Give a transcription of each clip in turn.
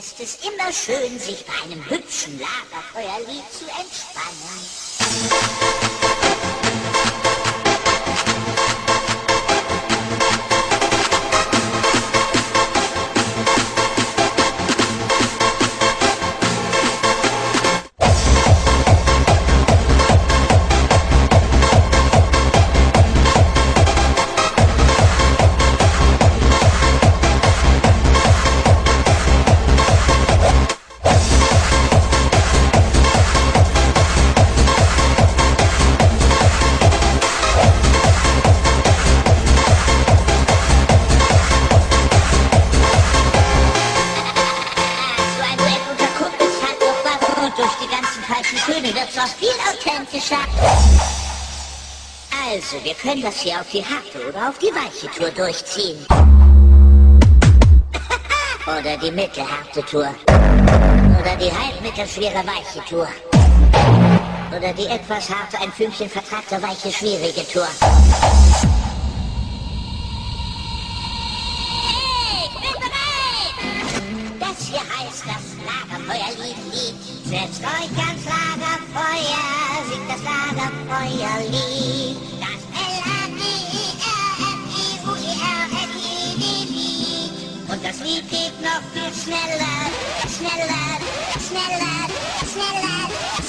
ist es immer schön, sich bei einem hübschen Lagerfeuerlied zu entspannen. Durch die ganzen falschen Töne wird's noch viel authentischer. Also, wir können das hier auf die harte oder auf die weiche Tour durchziehen. Oder die mittelharte Tour. Oder die halbmittelschwere weiche Tour. Oder die etwas harte, ein Fünkchen vertragte weiche schwierige Tour. Hey, ich bin bereit! Das hier heißt das Lagerfeuerlied. Setzt euch ans Lagerfeuer, singt das Lagerfeuerlied. Das Lagerfeuerlied. Und das Lied geht noch viel schneller, schneller, schneller, schneller,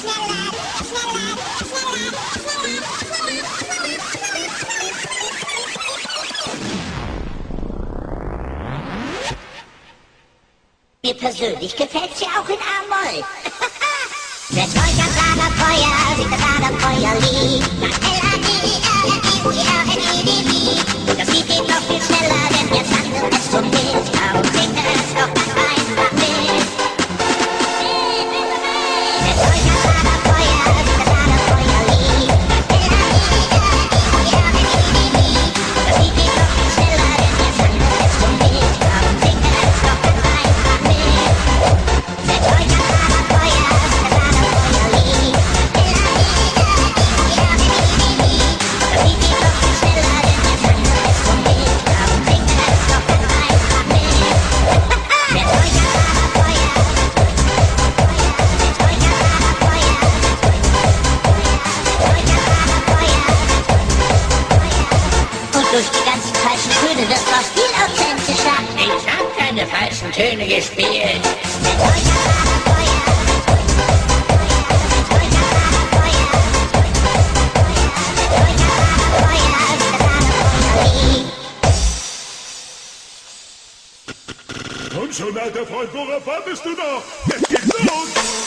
schneller, schneller, Mir persönlich gefällt's ja auch in A-Moll. Setzt euch ans Lagerfeuer, singt das Lagerfeuerlied. Das L-A-G-E-R-F-E-U-I-R-N-E-D-I. Und das Lied geht noch viel schneller, denn jetzt handelt es zum Bild. Darum singt es doch ganz einfach mit. Ich bin bereit! Setzt euch ans Lagerfeuer, singt das Lagerfeuerlied. Das L-A-G-E-R-F-E-U-I-R-N-E-D-I. Und das Lied geht noch viel schneller, denn jetzt handelt es zum Bild. Darum singt es doch ganz einfach mit. Setzt euch ans Lagerfeuer, singt das Lagerfeuerlied. Durch die ganzen falschen Töne wird es noch viel authentischer. Ich hab keine falschen Töne gespielt. Komm schon, alter Freund, worauf wartest du noch? Jetzt geht's los!